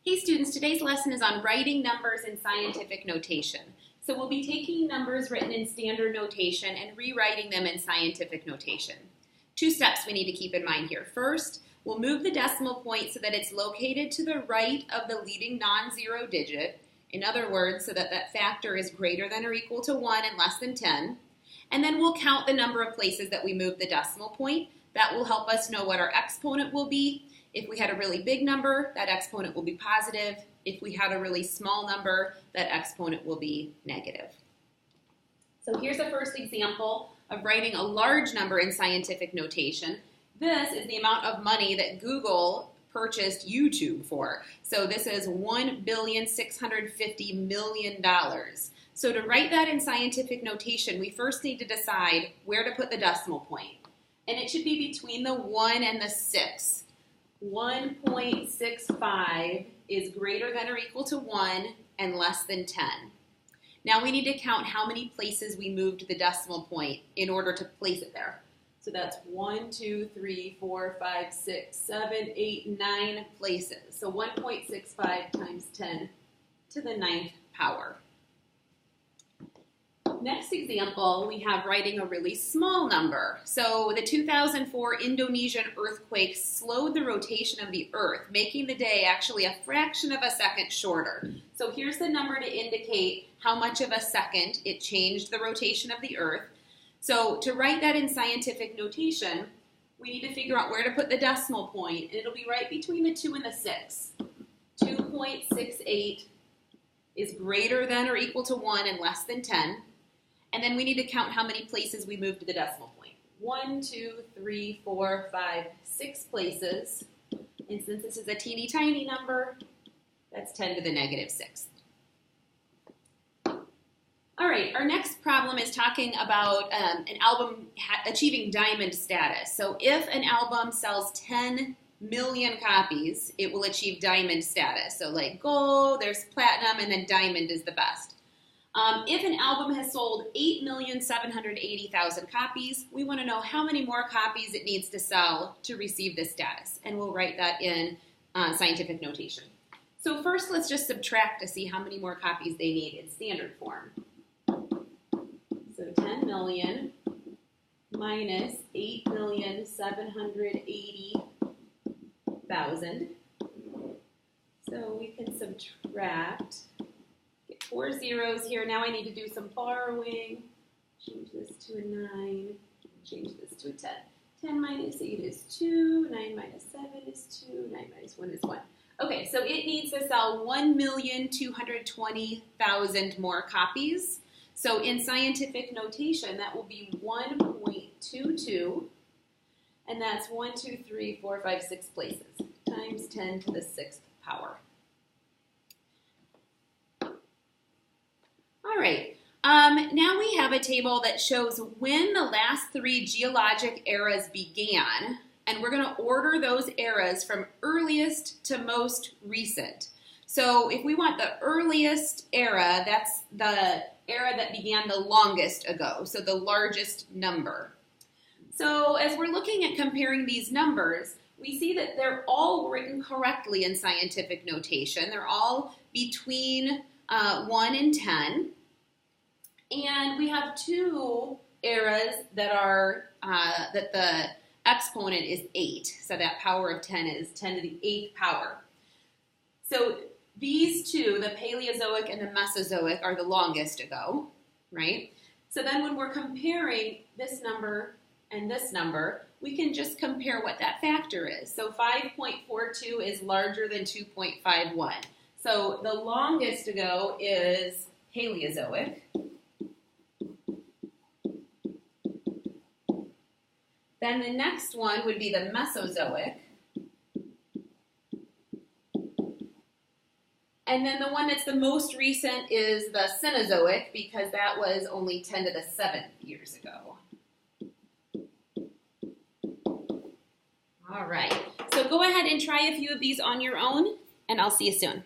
Hey students, today's lesson is on writing numbers in scientific notation. So we'll be taking numbers written in standard notation and rewriting them in scientific notation. Two steps we need to keep in mind here. First, we'll move the decimal point so that it's located to the right of the leading non-zero digit. In other words, so that that factor is greater than or equal to 1 and less than 10. And then we'll count the number of places that we moved the decimal point. That will help us know what our exponent will be. If we had a really big number, that exponent will be positive. If we had a really small number, that exponent will be negative. So here's the first example of writing a large number in scientific notation. This is the amount of money that Google purchased YouTube for. So this is $1,650,000,000. So to write that in scientific notation, we first need to decide where to put the decimal point. And it should be between the 1 and the 6. 1.65 is greater than or equal to 1 and less than 10. Now we need to count how many places we moved the decimal point in order to place it there. So that's 1, 2, 3, 4, 5, 6, 7, 8, 9 places. So 1.65 times 10 to the 9th power. Next example, we have writing a really small number. So the 2004 Indonesian earthquake slowed the rotation of the Earth, making the day actually a fraction of a second shorter. So here's the number to indicate how much of a second it changed the rotation of the Earth. So to write that in scientific notation, we need to figure out where to put the decimal point, and it'll be right between the 2 and the 6. 2.68 is greater than or equal to 1 and less than 10. And then we need to count how many places we moved to the decimal point. 1, 2, 3, 4, 5, 6 places. And since this is a teeny tiny number, that's 10 to the negative 6th. All right, our next problem is talking about an album achieving diamond status. So if an album sells 10 million copies, it will achieve diamond status. So like gold, there's platinum, and then diamond is the best. If an album has sold 8,780,000 copies, we want to know how many more copies it needs to sell to receive this status, and we'll write that in scientific notation. So first, let's just subtract to see how many more copies they need in standard form. So 10 million minus 8,780,000. So we can subtract. 4 zeros here. Now I need to do some borrowing. Change this to a 9. Change this to a 10. 10 minus 8 is 2. 9 minus 7 is 2. 9 minus 1 is 1. Okay, so it needs to sell 1,220,000 more copies. So in scientific notation, that will be 1.22. And that's 1, 2, 3, 4, 5, 6 places times 10 to the 6th power. All right, now we have a table that shows when the last 3 geologic eras began, and we're going to order those eras from earliest to most recent. So if we want the earliest era, that's the era that began the longest ago, so the largest number. So as we're looking at comparing these numbers, we see that they're all written correctly in scientific notation. They're all between 1 and 10. And we have 2 eras that are that the exponent is 8. So that power of 10 is 10 to the 8th power. So these 2, the Paleozoic and the Mesozoic, are the longest ago, right? So then when we're comparing this number and this number, we can just compare what that factor is. So 5.42 is larger than 2.51. So the longest ago is Paleozoic. Then the next one would be the Mesozoic. And then the one that's the most recent is the Cenozoic, because that was only 10 to the 7th years ago. All right, so go ahead and try a few of these on your own, and I'll see you soon.